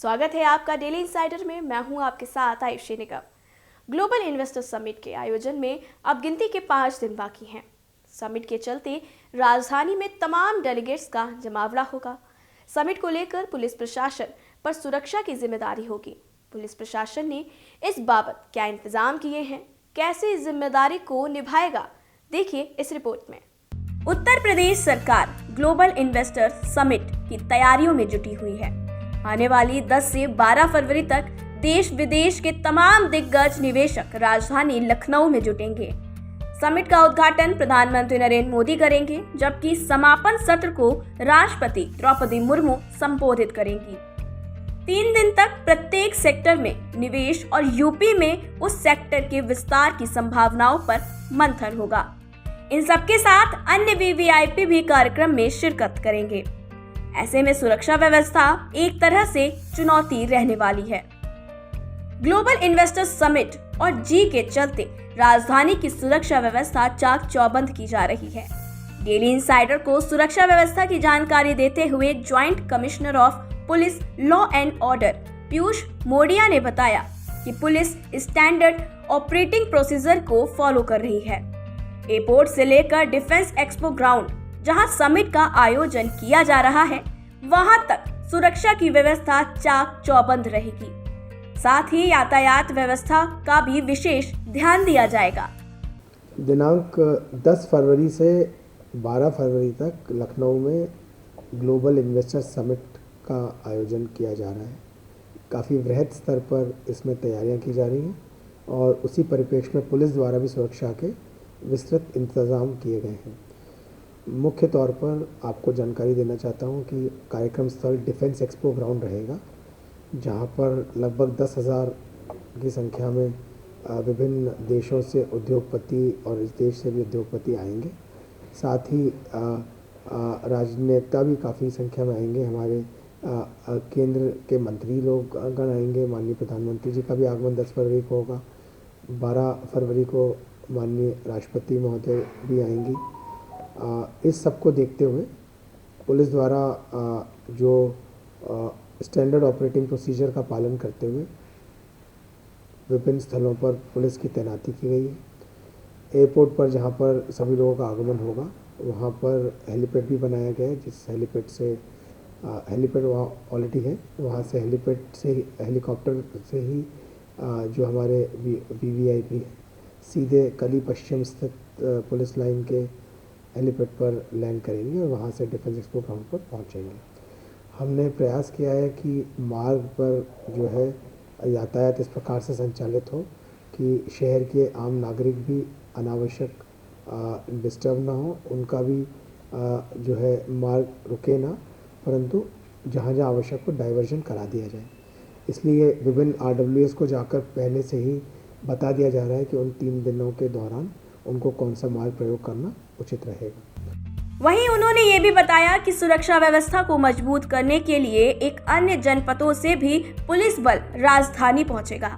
स्वागत है आपका डेली इंसाइडर में। मैं हूं आपके साथ आयुषी निगम। ग्लोबल इन्वेस्टर समिट के आयोजन में अब गिनती के 5 दिन बाकी हैं। समिट के चलते राजधानी में तमाम डेलीगेट्स का जमावड़ा होगा। समिट को लेकर पुलिस प्रशासन पर सुरक्षा की जिम्मेदारी होगी। पुलिस प्रशासन ने इस बाबत क्या इंतजाम किए हैं, कैसे इस जिम्मेदारी को निभाएगा, देखिए इस रिपोर्ट में। उत्तर प्रदेश सरकार ग्लोबल इन्वेस्टर समिट की तैयारियों में जुटी हुई है। आने वाली 10 से 12 फरवरी तक देश विदेश के तमाम दिग्गज निवेशक राजधानी लखनऊ में जुटेंगे। समिट का उद्घाटन प्रधानमंत्री नरेंद्र मोदी करेंगे, जबकि समापन सत्र को राष्ट्रपति द्रौपदी मुर्मू संबोधित करेंगी। 3 दिन तक प्रत्येक सेक्टर में निवेश और यूपी में उस सेक्टर के विस्तार की संभावनाओं पर मंथन होगा। इन सबके साथ अन्य वीवीआईपी भी कार्यक्रम में शिरकत करेंगे। ऐसे में सुरक्षा व्यवस्था एक तरह से चुनौती रहने वाली है। ग्लोबल इन्वेस्टर समिट और जी के चलते राजधानी की सुरक्षा व्यवस्था चाक चौबंद की जा रही है। डेली इंसाइडर को सुरक्षा व्यवस्था की जानकारी देते हुए joint commissioner of police law and order Piyush Modia ने बताया कि पुलिस स्टैंडर्ड ऑपरेटिंग प्रोसीजर को फॉलो कर रही है। एयरपोर्ट से लेकर डिफेंस एक्सपो ग्राउंड जहां समिट का आयोजन किया जा रहा है, वहां तक सुरक्षा की व्यवस्था चाक चौबंद रहेगी। साथ ही यातायात व्यवस्था का भी विशेष ध्यान दिया जाएगा। दिनांक 10 फरवरी से 12 फरवरी तक लखनऊ में ग्लोबल इन्वेस्टर समिट का आयोजन किया जा रहा है। काफ़ी वृहद स्तर पर इसमें तैयारियां की जा रही हैं और उसी परिप्रेक्ष्य में पुलिस द्वारा भी सुरक्षा के विस्तृत इंतज़ाम किए गए हैं। मुख्य तौर पर आपको जानकारी देना चाहता हूं कि कार्यक्रम स्थल डिफेंस एक्सपो ग्राउंड रहेगा, जहां पर लगभग 10,000 की संख्या में विभिन्न देशों से उद्योगपति और इस देश से भी उद्योगपति आएंगे। साथ ही राजनेता भी काफ़ी संख्या में आएंगे। हमारे केंद्र के मंत्री लोग गण आएंगे। माननीय प्रधानमंत्री जी का भी आगमन 10 फरवरी को होगा। 12 फरवरी को माननीय राष्ट्रपति महोदय भी आएंगी। इस सब को देखते हुए पुलिस द्वारा जो स्टैंडर्ड ऑपरेटिंग प्रोसीजर का पालन करते हुए विभिन्न स्थलों पर पुलिस की तैनाती की गई है। एयरपोर्ट पर जहां पर सभी लोगों का आगमन होगा, वहां पर हेलीपैड भी बनाया गया है। जिस हेलीपैड से हेलीपैड वहाँ ऑलरेडी है, वहां से हेलीपैड से हेलीकॉप्टर से ही जो हमारे वीवीआईपी है सीधे कली पश्चिम स्थित पुलिस लाइन के हेलीपैड पर लैंड करेंगे और वहाँ से डिफेंस एक्सपो ग्राउंड पर पहुँचेंगे। हमने प्रयास किया है कि मार्ग पर जो है यातायात इस प्रकार से संचालित हो कि शहर के आम नागरिक भी अनावश्यक डिस्टर्ब ना हो, उनका भी जो है मार्ग रुके ना, परंतु जहाँ जहाँ आवश्यक हो डाइवर्जन करा दिया जाए। इसलिए विभिन्न RWS को जाकर पहले से ही बता दिया जा रहा है कि उन 3 दिनों के दौरान उनको कौन सा मार्ग प्रयोग करना उचित रहेगा। वहीं उन्होंने ये भी बताया कि सुरक्षा व्यवस्था को मजबूत करने के लिए एक अन्य जनपदों से भी पुलिस बल राजधानी पहुंचेगा।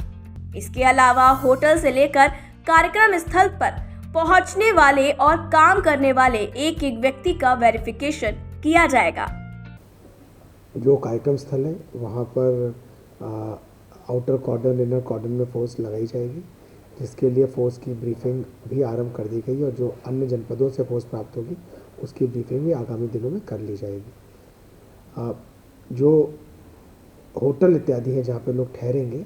इसके अलावा होटल से लेकर कार्यक्रम स्थल पर पहुंचने वाले और काम करने वाले एक एक व्यक्ति का वेरिफिकेशन किया जाएगा। जो कार्यक्रम स्थल है वहाँ पर आउटर कॉर्डन इनर कॉर्डन में फोर्स लगाई जाएगी, जिसके लिए फोर्स की ब्रीफिंग भी आरंभ कर दी गई और जो अन्य जनपदों से फोर्स प्राप्त होगी उसकी ब्रीफिंग भी आगामी दिनों में कर ली जाएगी। जो होटल इत्यादि है जहाँ पे लोग ठहरेंगे,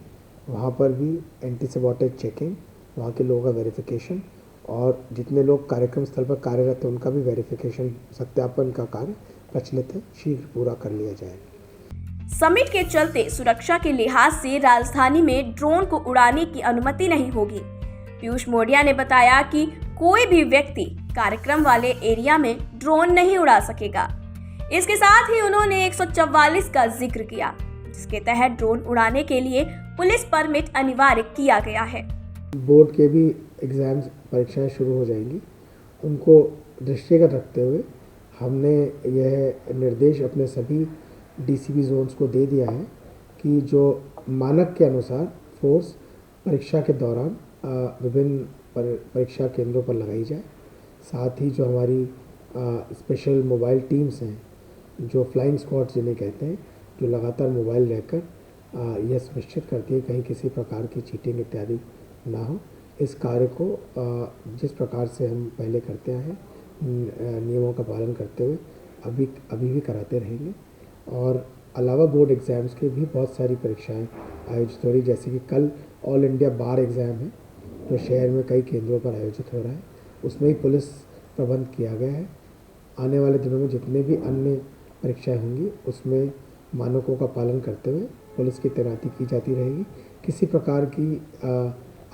वहाँ पर भी एंटी सबॉटेज चेकिंग, वहाँ के लोगों का वेरिफिकेशन और जितने लोग कार्यक्रम स्थल पर कार्यरत हैं उनका भी वेरिफिकेशन सत्यापन का कार्य प्रचलित है, शीघ्र पूरा कर लिया जाएगा। समिट के चलते सुरक्षा के लिहाज से राजधानी में ड्रोन को उड़ाने की अनुमति नहीं होगी। पीयूष मोडिया ने बताया कि कोई भी व्यक्ति कार्यक्रम वाले एरिया में ड्रोन नहीं उड़ा सकेगा। इसके साथ ही उन्होंने 144 का जिक्र किया, जिसके तहत ड्रोन उड़ाने के लिए पुलिस परमिट अनिवार्य किया गया है। बोर्ड के भी एग्जाम्स परीक्षाएं शुरू हो जाएंगी, उनको दृष्टिगत रखते हुए हमने यह निर्देश अपने सभी DCP जोन्स को दे दिया है कि जो मानक के अनुसार फोर्स परीक्षा के दौरान विभिन्न परीक्षा केंद्रों पर लगाई जाए। साथ ही जो हमारी स्पेशल मोबाइल टीम्स हैं, जो फ्लाइंग स्क्वाड जिन्हें कहते हैं, जो लगातार मोबाइल रहकर यह सुनिश्चित करती है कहीं किसी प्रकार की चीटिंग इत्यादि ना हो। इस कार्य को जिस प्रकार से हम पहले करते आए हैं नियमों का पालन करते हुए अभी भी कराते रहेंगे। और अलावा बोर्ड एग्ज़ाम्स की भी बहुत सारी परीक्षाएं आयोजित हो रही, जैसे कि कल ऑल इंडिया बार एग्ज़ाम है जो शहर में कई केंद्रों पर आयोजित हो रहा है, उसमें ही पुलिस प्रबंध किया गया है। आने वाले दिनों में जितने भी अन्य परीक्षाएं होंगी उसमें मानकों का पालन करते हुए पुलिस की तैनाती की जाती रहेगी। किसी प्रकार की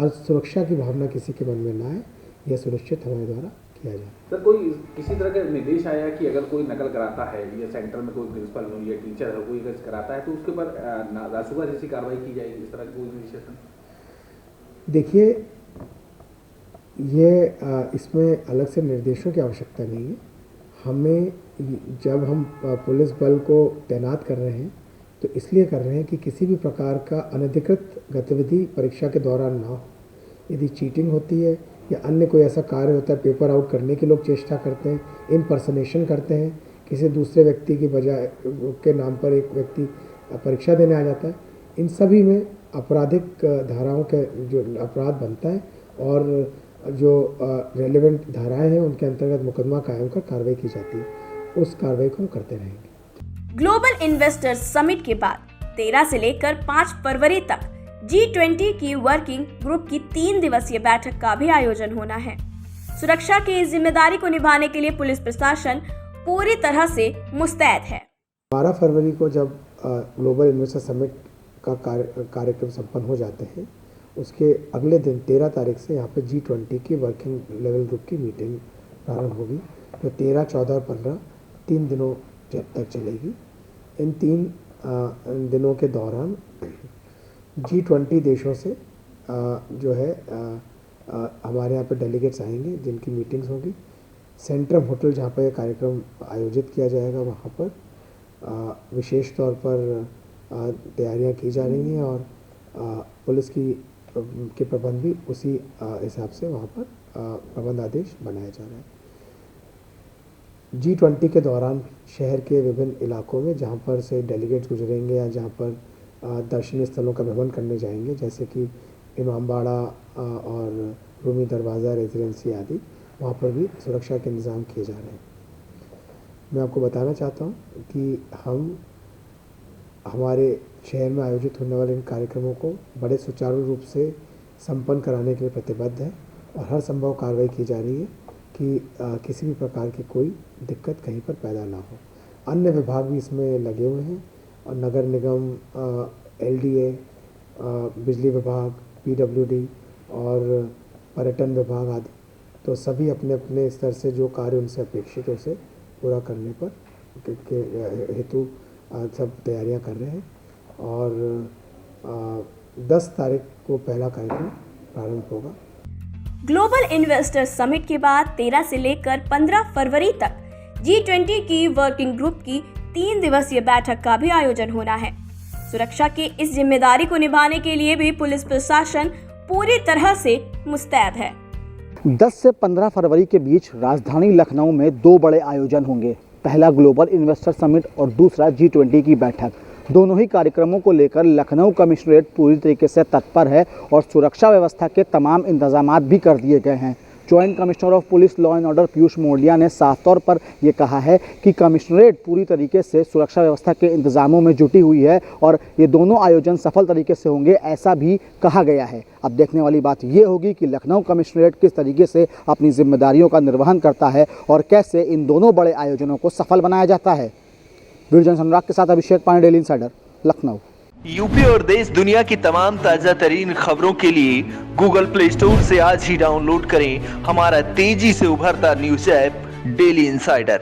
असुरक्षा की भावना किसी के मन में ना आए, यह सुनिश्चित हमारे द्वारा किया जाए। सर, कोई किसी तरह का निर्देश आया कि अगर कोई नकल कराता है या सेंटर में कोई प्रिंसिपल हो या टीचर हो कोई अगर कराता है तो उसके ऊपर रासुका जैसी कार्रवाई की जाएगी, इस तरह का कोई निर्देश? देखिए, ये इसमें अलग से निर्देशों की आवश्यकता नहीं है। हमें जब हम पुलिस बल को तैनात कर रहे हैं तो इसलिए कर रहे हैं कि किसी भी प्रकार का अनधिकृत गतिविधि परीक्षा के दौरान ना हो। यदि चीटिंग होती है या अन्य कोई ऐसा कार्य होता है, पेपर आउट करने की लोग चेष्टा करते हैं, इम्पर्सनेशन करते हैं, किसी दूसरे व्यक्ति की बजाय के नाम पर एक व्यक्ति परीक्षा देने आ जाता है, इन सभी में आपराधिक धाराओं के जो अपराध बनता है और जो रेलेवेंट धाराएं हैं उनके अंतर्गत मुकदमा कायम कर कार्रवाई की जाती है। उस कार्रवाई को हम करते रहेंगे। ग्लोबल इन्वेस्टर्स समिट के बाद 13 से लेकर 5 फरवरी तक G20 की वर्किंग ग्रुप की 3 दिवसीय बैठक का भी आयोजन होना है। सुरक्षा की इस जिम्मेदारी को निभाने के लिए पुलिस प्रशासन पूरी तरह से मुस्तैद है। 12 फरवरी को जब ग्लोबल इन्वेस्टर समिट का कार्यक्रम संपन्न हो जाते हैं, उसके अगले दिन 13 तारीख से यहाँ पे G20 की वर्किंग लेवल ग्रुप की मीटिंग प्रारंभ होगी, जो 13, 14 और 15 3 दिनों तक चलेगी। इन 3 दिनों के दौरान G20 देशों से जो है हमारे यहाँ पे डेलीगेट्स आएंगे जिनकी मीटिंग्स होगी। सेंट्रम होटल जहाँ पर कार्यक्रम आयोजित किया जाएगा वहाँ पर विशेष तौर पर तैयारियाँ की जा रही हैं और पुलिस के प्रबंध भी उसी हिसाब से वहाँ पर प्रबंध आदेश बनाया जा रहा है। G20 के दौरान शहर के विभिन्न इलाकों में जहाँ पर से डेलीगेट्स गुजरेंगे या जहाँ पर दर्शनीय स्थलों का भ्रमण करने जाएंगे, जैसे कि इमामबाड़ा और रूमी दरवाज़ा रेजिडेंसी आदि, वहाँ पर भी सुरक्षा के इंतज़ाम किए जा रहे हैं। मैं आपको बताना चाहता हूँ कि हम हमारे शहर में आयोजित होने वाले इन कार्यक्रमों को बड़े सुचारू रूप से संपन्न कराने के लिए प्रतिबद्ध है और हर संभव कार्रवाई की जा रही है कि किसी भी प्रकार की कोई दिक्कत कहीं पर पैदा ना हो। अन्य विभाग भी इसमें लगे हुए हैं और नगर निगम, LDA, बिजली विभाग, PWD और पर्यटन विभाग आदि, तो सभी अपने अपने स्तर से जो कार्य उनसे अपेक्षित है उसे पूरा करने पर हेतु सब तैयारियां कर रहे हैं और 10 तारीख को पहला कार्यक्रम प्रारंभ होगा। ग्लोबल इन्वेस्टर्स समिट के बाद 13 से लेकर 15 फरवरी तक G20 की वर्किंग ग्रुप की 3 दिवसीय बैठक का भी आयोजन होना है। सुरक्षा की इस जिम्मेदारी को निभाने के लिए भी पुलिस प्रशासन पूरी तरह से मुस्तैद है। 10 से 15 फरवरी के बीच राजधानी लखनऊ में 2 बड़े आयोजन होंगे। पहला ग्लोबल इन्वेस्टर समिट और दूसरा G20 की बैठक। दोनों ही कार्यक्रमों को लेकर लखनऊ कमिश्नरेट पूरी तरीके से तत्पर है और सुरक्षा व्यवस्था के तमाम इंतजामात भी कर दिए गए हैं। Joint commissioner of police law and order Piyush Modia ने साफ तौर पर ये कहा है कि कमिश्नरेट पूरी तरीके से सुरक्षा व्यवस्था के इंतजामों में जुटी हुई है और ये दोनों आयोजन सफल तरीके से होंगे, ऐसा भी कहा गया है। अब देखने वाली बात ये होगी कि लखनऊ कमिश्नरेट किस तरीके से अपनी जिम्मेदारियों का निर्वहन करता है और कैसे इन दोनों बड़े आयोजनों को सफल बनाया जाता है। वीडियो अनुराग के साथ Abhishek Pandey, Daily Insider, Lucknow. UP और देश दुनिया की तमाम ताजा तरीन खबरों के लिए गूगल प्ले स्टोर से आज ही डाउनलोड करें हमारा तेजी से उभरता न्यूज ऐप डेली इंसाइडर।